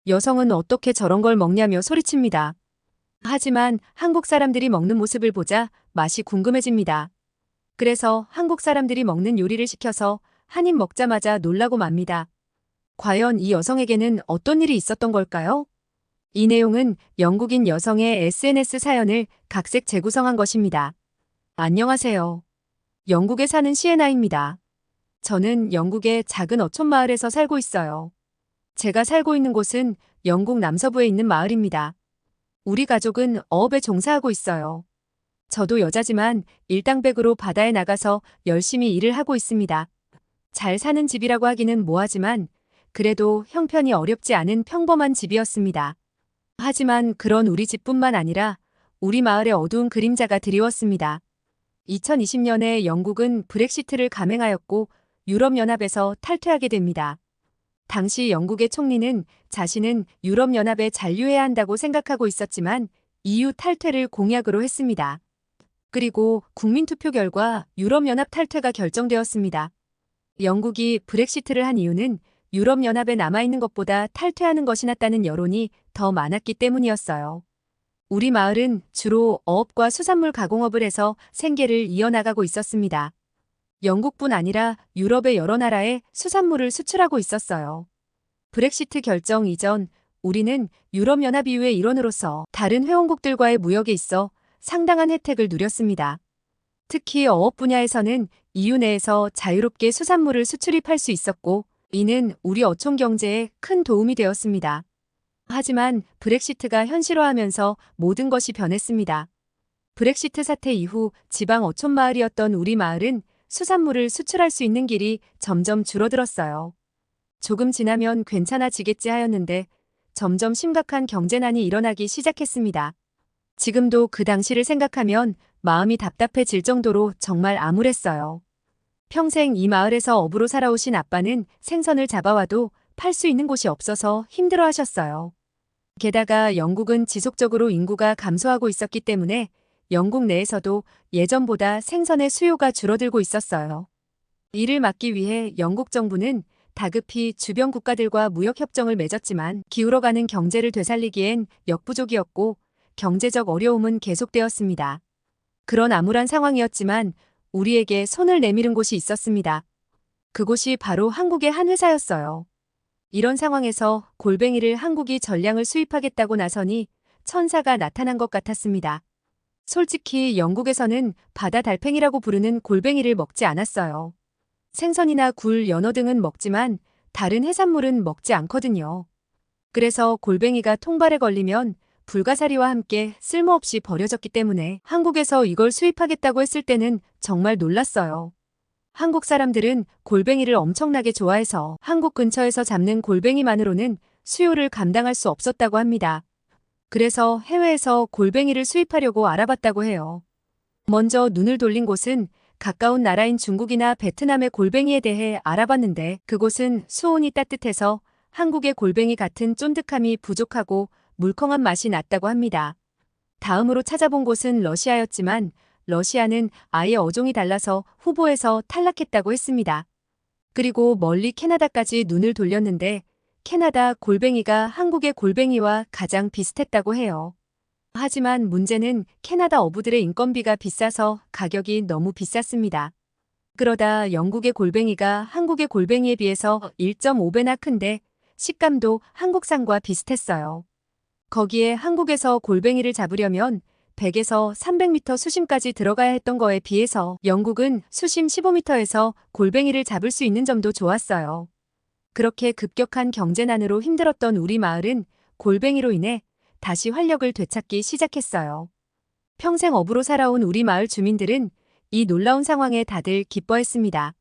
여성은 어떻게 저런 걸 먹냐며 소리칩니다. 하지만 한국 사람들이 먹는 모습을 보자 맛이 궁금해집니다. 그래서 한국 사람들이 먹는 요리를 시켜서 한 입 먹자마자 놀라고 맙니다. 과연 이 여성에게는 어떤 일이 있었던 걸까요? 이 내용은 영국인 여성의 SNS 사연을 각색 재구성한 것입니다. 안녕하세요. 영국에 사는 시에나입니다. 저는 영국의 작은 어촌 마을에서 살고 있어요. 제가 살고 있는 곳은 영국 남서부에 있는 마을입니다. 우리 가족은 어업에 종사하고 있어요. 저도 여자지만 일당백으로 바다에 나가서 열심히 일을 하고 있습니다. 잘 사는 집이라고 하기는 뭐하지만 그래도 형편이 어렵지 않은 평범한 집이었습니다. 하지만 그런 우리 집뿐만 아니라 우리 마을의 어두운 그림자가 드리웠습니다. 2020년에 영국은 브렉시트를 감행하였고 유럽연합에서 탈퇴하게 됩니다. 당시 영국의 총리는 자신은 유럽연합에 잔류해야 한다고 생각하고 있었지만 EU 탈퇴를 공약으로 했습니다. 그리고 국민투표 결과 유럽연합 탈퇴가 결정되었습니다. 영국이 브렉시트를 한 이유는 유럽연합에 남아있는 것보다 탈퇴하는 것이 낫다는 여론이 더 많았기 때문이었어요. 우리 마을은 주로 어업과 수산물 가공업을 해서 생계를 이어나가고 있었습니다. 영국뿐 아니라 유럽의 여러 나라에 수산물을 수출하고 있었어요. 브렉시트 결정 이전 우리는 유럽연합 EU의 일원으로서 다른 회원국들과의 무역에 있어 상당한 혜택을 누렸습니다. 특히 어업 분야에서는 EU 내에서 자유롭게 수산물을 수출입할 수 있었고 이는 우리 어촌 경제에 큰 도움이 되었습니다. 하지만 브렉시트가 현실화하면서 모든 것이 변했습니다. 브렉시트 사태 이후 지방 어촌 마을이었던 우리 마을은 수산물을 수출할 수 있는 길이 점점 줄어들었어요. 조금 지나면 괜찮아지겠지 하였는데 점점 심각한 경제난이 일어나기 시작했습니다. 지금도 그 당시를 생각하면 마음이 답답해질 정도로 정말 암울했어요. 평생 이 마을에서 어부로 살아오신 아빠는 생선을 잡아와도 팔 수 있는 곳이 없어서 힘들어하셨어요. 게다가 영국은 지속적으로 인구가 감소하고 있었기 때문에 영국 내에서도 예전보다 생선의 수요가 줄어들고 있었어요. 이를 막기 위해 영국 정부는 다급히 주변 국가들과 무역협정을 맺었지만 기울어가는 경제를 되살리기엔 역부족이었고 경제적 어려움은 계속되었습니다. 그런 암울한 상황이었지만 우리에게 손을 내미는 곳이 있었습니다. 그곳이 바로 한국의 한 회사였어요. 이런 상황에서 골뱅이를 한국이 전량을 수입하겠다고 나서니 천사가 나타난 것 같았습니다. 솔직히 영국에서는 바다 달팽이라고 부르는 골뱅이를 먹지 않았어요. 생선이나 굴, 연어 등은 먹지만 다른 해산물은 먹지 않거든요. 그래서 골뱅이가 통발에 걸리면 불가사리와 함께 쓸모없이 버려졌기 때문에 한국에서 이걸 수입하겠다고 했을 때는 정말 놀랐어요. 한국 사람들은 골뱅이를 엄청나게 좋아해서 한국 근처에서 잡는 골뱅이만으로는 수요를 감당할 수 없었다고 합니다. 그래서 해외에서 골뱅이를 수입하려고 알아봤다고 해요. 먼저 눈을 돌린 곳은 가까운 나라인 중국이나 베트남의 골뱅이에 대해 알아봤는데 그곳은 수온이 따뜻해서 한국의 골뱅이 같은 쫀득함이 부족하고 물컹한 맛이 났다고 합니다. 다음으로 찾아본 곳은 러시아였지만 러시아는 아예 어종이 달라서 후보에서 탈락했다고 했습니다. 그리고 멀리 캐나다까지 눈을 돌렸는데 캐나다 골뱅이가 한국의 골뱅이와 가장 비슷했다고 해요. 하지만 문제는 캐나다 어부들의 인건비가 비싸서 가격이 너무 비쌌습니다. 그러다 영국의 골뱅이가 한국의 골뱅이에 비해서 1.5배나 큰데 식감도 한국산과 비슷했어요. 거기에 한국에서 골뱅이를 잡으려면 100에서 300m 수심까지 들어가야 했던 거에 비해서 영국은 수심 15m에서 골뱅이를 잡을 수 있는 점도 좋았어요. 그렇게 급격한 경제난으로 힘들었던 우리 마을은 골뱅이로 인해 다시 활력을 되찾기 시작했어요. 평생 어부로 살아온 우리 마을 주민들은 이 놀라운 상황에 다들 기뻐했습니다.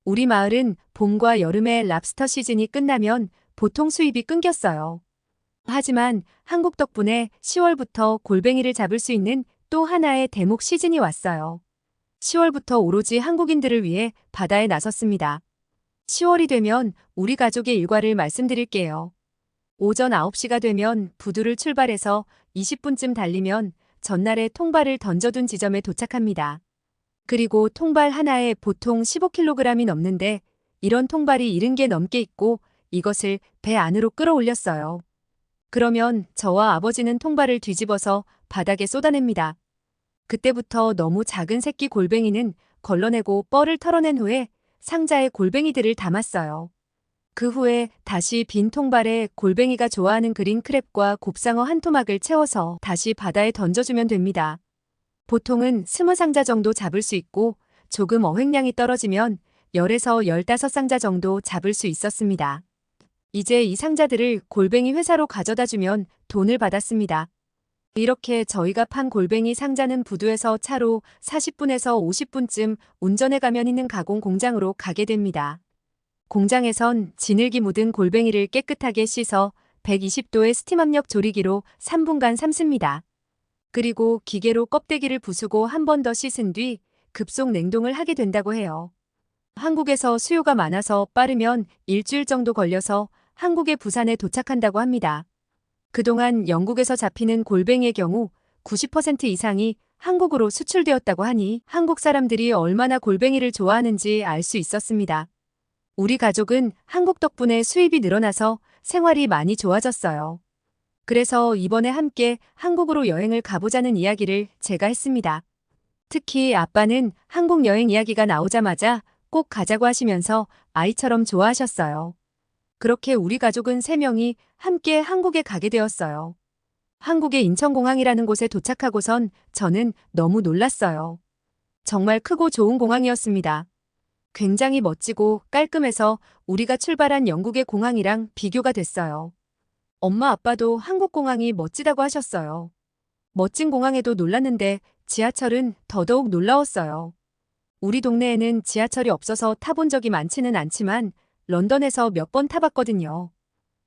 우리 마을은 봄과 여름에 랍스터 시즌이 끝나면 보통 수입이 끊겼어요. 하지만 한국 덕분에 10월부터 골뱅이를 잡을 수 있는 또 하나의 대목 시즌이 왔어요. 10월부터 오로지 한국인들을 위해 바다에 나섰습니다. 10월이 되면 우리 가족의 일과를 말씀드릴게요. 오전 9시가 되면 부두를 출발해서 20분쯤 달리면 전날에 통발을 던져둔 지점에 도착합니다. 그리고 통발 하나에 보통 15kg이 넘는데 이런 통발이 70개 넘게 있고 이것을 배 안으로 끌어올렸어요. 그러면 저와 아버지는 통발을 뒤집어서 바닥에 쏟아냅니다. 그때부터 너무 작은 새끼 골뱅이는 걸러내고 뻘을 털어낸 후에 상자에 골뱅이들을 담았어요. 그 후에 다시 빈 통발에 골뱅이가 좋아하는 그린 크랩과 곱상어 한 토막을 채워서 다시 바다에 던져주면 됩니다. 보통은 20상자 정도 잡을 수 있고 조금 어획량이 떨어지면 10에서 15상자 정도 잡을 수 있었습니다. 이제 이 상자들을 골뱅이 회사로 가져다 주면 돈을 받았습니다. 이렇게 저희가 판 골뱅이 상자는 부두에서 차로 40분에서 50분쯤 운전해 가면 있는 가공 공장으로 가게 됩니다. 공장에선 진흙이 묻은 골뱅이를 깨끗하게 씻어 120도의 스팀 압력 조리기로 3분간 삶습니다. 그리고 기계로 껍데기를 부수고 한 번 더 씻은 뒤 급속 냉동을 하게 된다고 해요. 한국에서 수요가 많아서 빠르면 일주일 정도 걸려서 한국의 부산에 도착한다고 합니다. 그동안 영국에서 잡히는 골뱅이의 경우 90% 이상이 한국으로 수출되었다고 하니 한국 사람들이 얼마나 골뱅이를 좋아하는지 알 수 있었습니다. 우리 가족은 한국 덕분에 수입이 늘어나서 생활이 많이 좋아졌어요. 그래서 이번에 함께 한국으로 여행을 가보자는 이야기를 제가 했습니다. 특히 아빠는 한국 여행 이야기가 나오자마자 꼭 가자고 하시면서 아이처럼 좋아하셨어요. 그렇게 우리 가족은 3명이 함께 한국에 가게 되었어요. 한국의 인천공항이라는 곳에 도착하고선 저는 너무 놀랐어요. 정말 크고 좋은 공항이었습니다. 굉장히 멋지고 깔끔해서 우리가 출발한 영국의 공항이랑 비교가 됐어요. 엄마 아빠도 한국 공항이 멋지다고 하셨어요. 멋진 공항에도 놀랐는데 지하철은 더더욱 놀라웠어요. 우리 동네에는 지하철이 없어서 타본 적이 많지는 않지만 런던에서 몇 번 타봤거든요.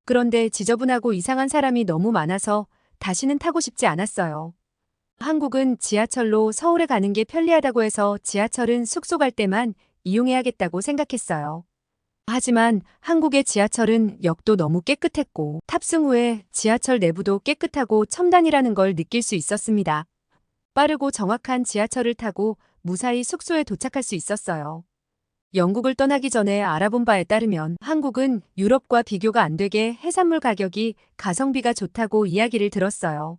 그런데 지저분하고 이상한 사람이 너무 많아서 다시는 타고 싶지 않았어요. 한국은 지하철로 서울에 가는 게 편리하다고 해서 지하철은 숙소 갈 때만 이용해야겠다고 생각했어요. 하지만 한국의 지하철은 역도 너무 깨끗했고 탑승 후에 지하철 내부도 깨끗하고 첨단이라는 걸 느낄 수 있었습니다. 빠르고 정확한 지하철을 타고 무사히 숙소에 도착할 수 있었어요. 영국을 떠나기 전에 알아본 바에 따르면 한국은 유럽과 비교가 안 되게 해산물 가격이 가성비가 좋다고 이야기를 들었어요.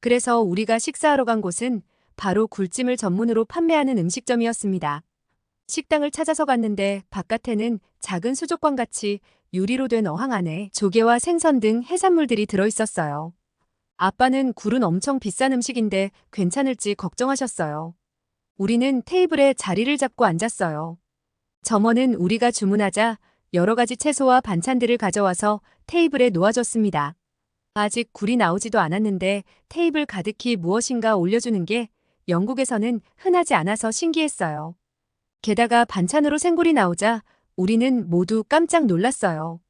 그래서 우리가 식사하러 간 곳은 바로 굴찜을 전문으로 판매하는 음식점이었습니다. 식당을 찾아서 갔는데 바깥에는 작은 수족관같이 유리로 된 어항 안에 조개와 생선 등 해산물들이 들어있었어요. 아빠는 굴은 엄청 비싼 음식인데 괜찮을지 걱정하셨어요. 우리는 테이블에 자리를 잡고 앉았어요. 점원은 우리가 주문하자 여러 가지 채소와 반찬들을 가져와서 테이블에 놓아줬습니다. 아직 굴이 나오지도 않았는데 테이블 가득히 무엇인가 올려주는 게 영국에서는 흔하지 않아서 신기했어요. 게다가 반찬으로 생굴이 나오자 우리는 모두 깜짝 놀랐어요.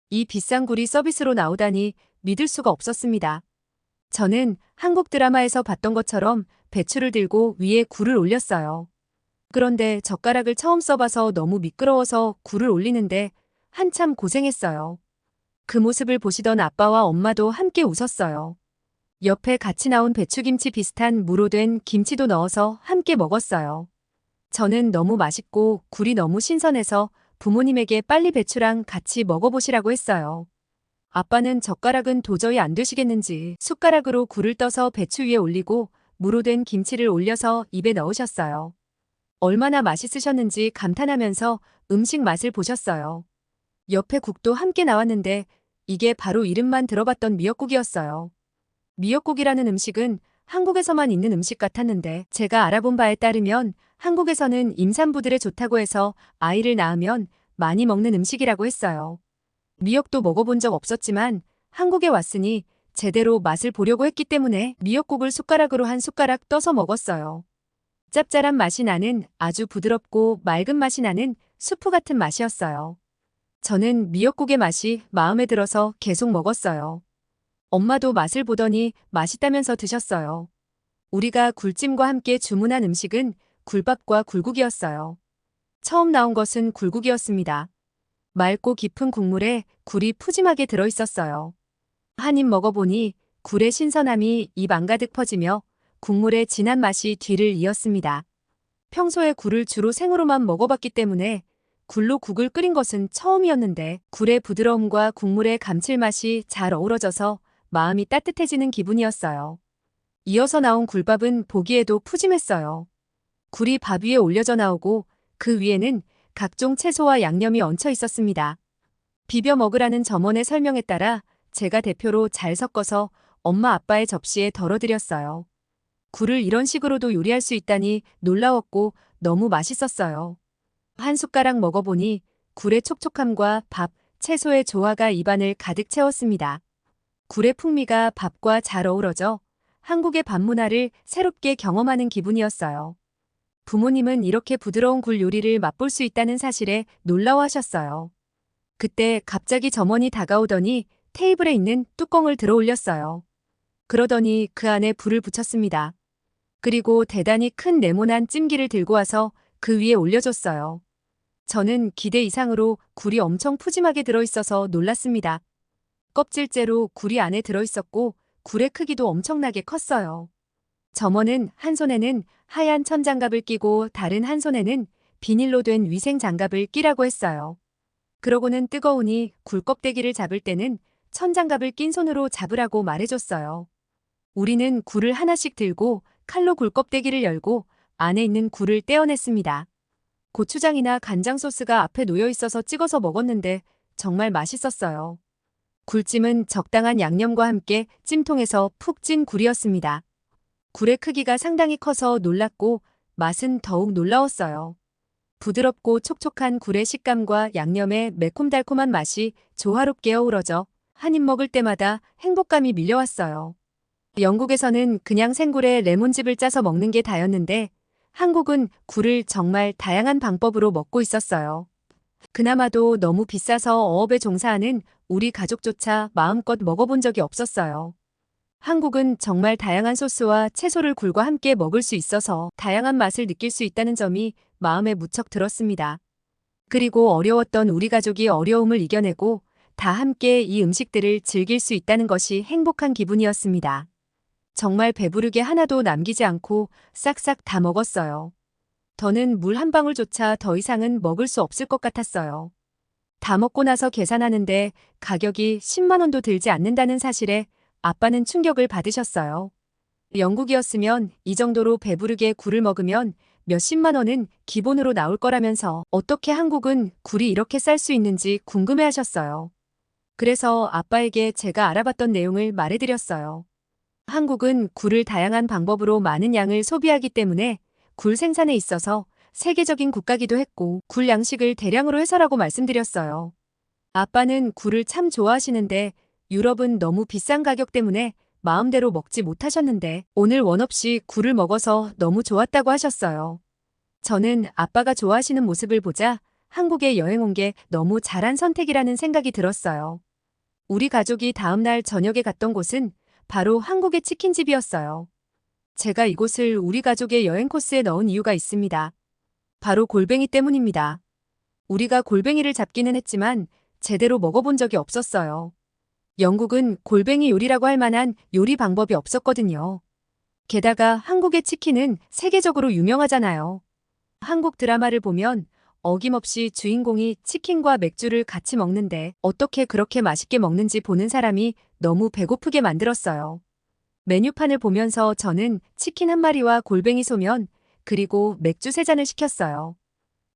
이 비싼 굴이 서비스로 나오다니 믿을 수가 없었습니다. 저는 한국 드라마에서 봤던 것처럼 배추를 들고 위에 굴을 올렸어요. 그런데 젓가락을 처음 써봐서 너무 미끄러워서 굴을 올리는데 한참 고생했어요. 그 모습을 보시던 아빠와 엄마도 함께 웃었어요. 옆에 같이 나온 배추김치 비슷한 무로 된 김치도 넣어서 함께 먹었어요. 저는 너무 맛있고 굴이 너무 신선해서 부모님에게 빨리 배추랑 같이 먹어보시라고 했어요. 아빠는 젓가락은 도저히 안 되시겠는지 숟가락으로 굴을 떠서 배추 위에 올리고 무로 된 김치를 올려서 입에 넣으셨어요. 얼마나 맛있으셨는지 감탄하면서 음식 맛을 보셨어요. 옆에 국도 함께 나왔는데 이게 바로 이름만 들어봤던 미역국이었어요. 미역국이라는 음식은 한국에서만 있는 음식 같았는데 제가 알아본 바에 따르면 한국에서는 임산부들에 좋다고 해서 아이를 낳으면 많이 먹는 음식이라고 했어요. 미역도 먹어본 적 없었지만 한국에 왔으니 제대로 맛을 보려고 했기 때문에 미역국을 숟가락으로 한 숟가락 떠서 먹었어요. 짭짤한 맛이 나는 아주 부드럽고 맑은 맛이 나는 수프 같은 맛이었어요. 저는 미역국의 맛이 마음에 들어서 계속 먹었어요. 엄마도 맛을 보더니 맛있다면서 드셨어요. 우리가 굴찜과 함께 주문한 음식은 굴밥과 굴국이었어요. 처음 나온 것은 굴국이었습니다. 맑고 깊은 국물에 굴이 푸짐하게 들어있었어요. 한 입 먹어보니 굴의 신선함이 입 안가득 퍼지며 국물의 진한 맛이 뒤를 이었습니다. 평소에 굴을 주로 생으로만 먹어봤기 때문에 굴로 국을 끓인 것은 처음이었는데 굴의 부드러움과 국물의 감칠맛이 잘 어우러져서 마음이 따뜻해지는 기분이었어요. 이어서 나온 굴밥은 보기에도 푸짐했어요. 굴이 밥 위에 올려져 나오고 그 위에는 각종 채소와 양념이 얹혀 있었습니다. 비벼 먹으라는 점원의 설명에 따라 제가 대표로 잘 섞어서 엄마 아빠의 접시에 덜어드렸어요. 굴을 이런 식으로도 요리할 수 있다니 놀라웠고 너무 맛있었어요. 한 숟가락 먹어보니 굴의 촉촉함과 밥, 채소의 조화가 입안을 가득 채웠습니다. 굴의 풍미가 밥과 잘 어우러져 한국의 밥 문화를 새롭게 경험하는 기분이었어요. 부모님은 이렇게 부드러운 굴 요리를 맛볼 수 있다는 사실에 놀라워하셨어요. 그때 갑자기 점원이 다가오더니 테이블에 있는 뚜껑을 들어 올렸어요. 그러더니 그 안에 불을 붙였습니다. 그리고 대단히 큰 네모난 찜기를 들고 와서 그 위에 올려줬어요. 저는 기대 이상으로 굴이 엄청 푸짐하게 들어있어서 놀랐습니다. 껍질째로 굴이 안에 들어있었고 굴의 크기도 엄청나게 컸어요. 점원은 한 손에는 하얀 천장갑을 끼고 다른 한 손에는 비닐로 된 위생 장갑을 끼라고 했어요. 그러고는 뜨거우니 굴 껍데기를 잡을 때는 천장갑을 낀 손으로 잡으라고 말해줬어요. 우리는 굴을 하나씩 들고 칼로 굴 껍데기를 열고 안에 있는 굴을 떼어냈습니다. 고추장이나 간장 소스가 앞에 놓여 있어서 찍어서 먹었는데 정말 맛있었어요. 굴찜은 적당한 양념과 함께 찜통에서 푹 찐 굴이었습니다. 굴의 크기가 상당히 커서 놀랐고 맛은 더욱 놀라웠어요. 부드럽고 촉촉한 굴의 식감과 양념의 매콤달콤한 맛이 조화롭게 어우러져 한 입 먹을 때마다 행복감이 밀려왔어요. 영국에서는 그냥 생굴에 레몬즙을 짜서 먹는 게 다였는데 한국은 굴을 정말 다양한 방법으로 먹고 있었어요. 그나마도 너무 비싸서 어업에 종사하는 우리 가족조차 마음껏 먹어본 적이 없었어요. 한국은 정말 다양한 소스와 채소를 굴과 함께 먹을 수 있어서 다양한 맛을 느낄 수 있다는 점이 마음에 무척 들었습니다. 그리고 어려웠던 우리 가족이 어려움을 이겨내고 다 함께 이 음식들을 즐길 수 있다는 것이 행복한 기분이었습니다. 정말 배부르게 하나도 남기지 않고 싹싹 다 먹었어요. 더는 물 한 방울조차 더 이상은 먹을 수 없을 것 같았어요. 다 먹고 나서 계산하는데 가격이 10만 원도 들지 않는다는 사실에 아빠는 충격을 받으셨어요. 영국이었으면 이 정도로 배부르게 굴을 먹으면 몇십만 원은 기본으로 나올 거라면서 어떻게 한국은 굴이 이렇게 쌀 수 있는지 궁금해하셨어요. 그래서 아빠에게 제가 알아봤던 내용을 말해드렸어요. 한국은 굴을 다양한 방법으로 많은 양을 소비하기 때문에 굴 생산에 있어서 세계적인 국가기도 했고 굴 양식을 대량으로 해서라고 말씀드렸어요. 아빠는 굴을 참 좋아하시는데 유럽은 너무 비싼 가격 때문에 마음대로 먹지 못하셨는데 오늘 원 없이 굴을 먹어서 너무 좋았다고 하셨어요. 저는 아빠가 좋아하시는 모습을 보자 한국에 여행 온 게 너무 잘한 선택이라는 생각이 들었어요. 우리 가족이 다음날 저녁에 갔던 곳은 바로 한국의 치킨집이었어요. 제가 이곳을 우리 가족의 여행 코스에 넣은 이유가 있습니다. 바로 골뱅이 때문입니다. 우리가 골뱅이를 잡기는 했지만 제대로 먹어본 적이 없었어요. 영국은 골뱅이 요리라고 할 만한 요리 방법이 없었거든요. 게다가 한국의 치킨은 세계적으로 유명하잖아요. 한국 드라마를 보면 어김없이 주인공이 치킨과 맥주를 같이 먹는데 어떻게 그렇게 맛있게 먹는지 보는 사람이 너무 배고프게 만들었어요. 메뉴판을 보면서 저는 치킨 한 마리와 골뱅이 소면 그리고 맥주 3잔을 시켰어요.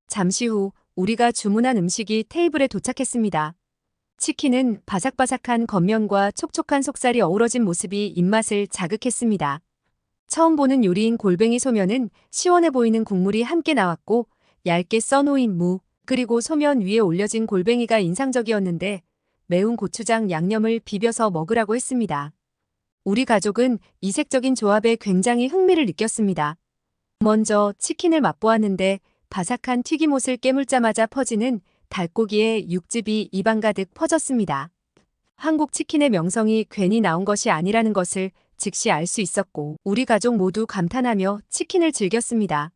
잠시 후 우리가 주문한 음식이 테이블에 도착했습니다. 치킨은 바삭바삭한 겉면과 촉촉한 속살이 어우러진 모습이 입맛을 자극했습니다. 처음 보는 요리인 골뱅이 소면은 시원해 보이는 국물이 함께 나왔고 얇게 써놓인 무, 그리고 소면 위에 올려진 골뱅이가 인상적이었는데 매운 고추장 양념을 비벼서 먹으라고 했습니다. 우리 가족은 이색적인 조합에 굉장히 흥미를 느꼈습니다. 먼저 치킨을 맛보았는데 바삭한 튀김옷을 깨물자마자 퍼지는 닭고기의 육즙이 입안 가득 퍼졌습니다. 한국 치킨의 명성이 괜히 나온 것이 아니라는 것을 즉시 알 수 있었고 우리 가족 모두 감탄하며 치킨을 즐겼습니다.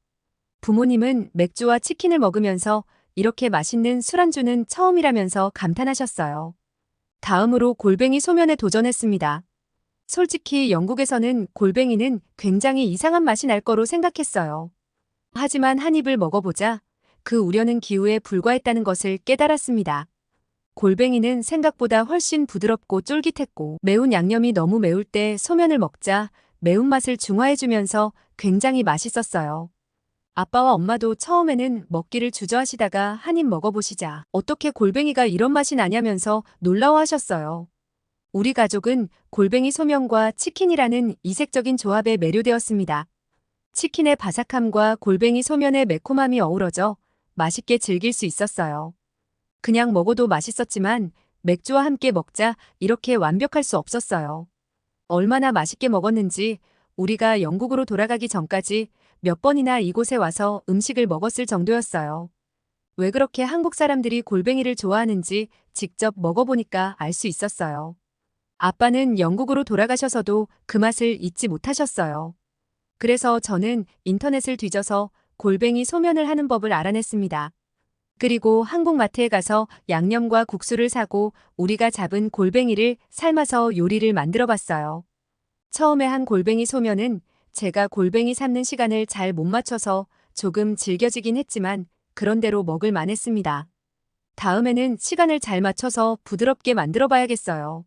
부모님은 맥주와 치킨을 먹으면서 이렇게 맛있는 술안주는 처음이라면서 감탄하셨어요. 다음으로 골뱅이 소면에 도전했습니다. 솔직히 영국에서는 골뱅이는 굉장히 이상한 맛이 날 거로 생각했어요. 하지만 한 입을 먹어보자 그 우려는 기우에 불과했다는 것을 깨달았습니다. 골뱅이는 생각보다 훨씬 부드럽고 쫄깃했고 매운 양념이 너무 매울 때 소면을 먹자 매운맛을 중화해주면서 굉장히 맛있었어요. 아빠와 엄마도 처음에는 먹기를 주저하시다가 한 입 먹어보시자 어떻게 골뱅이가 이런 맛이 나냐면서 놀라워하셨어요. 우리 가족은 골뱅이 소면과 치킨이라는 이색적인 조합에 매료되었습니다. 치킨의 바삭함과 골뱅이 소면의 매콤함이 어우러져 맛있게 즐길 수 있었어요. 그냥 먹어도 맛있었지만 맥주와 함께 먹자 이렇게 완벽할 수 없었어요. 얼마나 맛있게 먹었는지 우리가 영국으로 돌아가기 전까지 몇 번이나 이곳에 와서 음식을 먹었을 정도였어요. 왜 그렇게 한국 사람들이 골뱅이를 좋아하는지 직접 먹어보니까 알 수 있었어요. 아빠는 영국으로 돌아가셔서도 그 맛을 잊지 못하셨어요. 그래서 저는 인터넷을 뒤져서 골뱅이 소면을 하는 법을 알아냈습니다. 그리고 한국 마트에 가서 양념과 국수를 사고 우리가 잡은 골뱅이를 삶아서 요리를 만들어 봤어요. 처음에 한 골뱅이 소면은 제가 골뱅이 삶는 시간을 잘 못 맞춰서 조금 질겨지긴 했지만 그런대로 먹을 만했습니다. 다음에는 시간을 잘 맞춰서 부드럽게 만들어 봐야겠어요.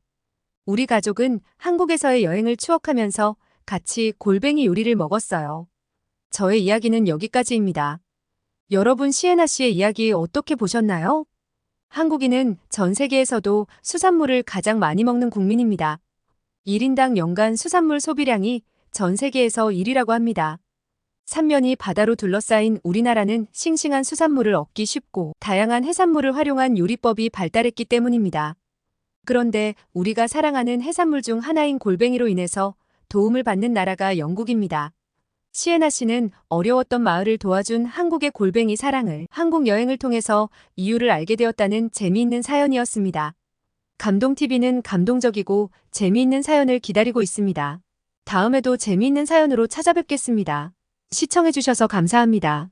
우리 가족은 한국에서의 여행을 추억하면서 같이 골뱅이 요리를 먹었어요. 저의 이야기는 여기까지입니다. 여러분 시에나 씨의 이야기 어떻게 보셨나요? 한국인은 전 세계에서도 수산물을 가장 많이 먹는 국민입니다. 1인당 연간 수산물 소비량이 전 세계에서 1위라고 합니다. 삼면이 바다로 둘러싸인 우리나라는 싱싱한 수산물을 얻기 쉽고 다양한 해산물을 활용한 요리법이 발달했기 때문입니다. 그런데 우리가 사랑하는 해산물 중 하나인 골뱅이로 인해서 도움을 받는 나라가 영국입니다. 시에나 씨는 어려웠던 마을을 도와준 한국의 골뱅이 사랑을 한국 여행을 통해서 이유를 알게 되었다는 재미있는 사연이었습니다. 감동TV는 감동적이고 재미있는 사연을 기다리고 있습니다. 다음에도 재미있는 사연으로 찾아뵙겠습니다. 시청해주셔서 감사합니다.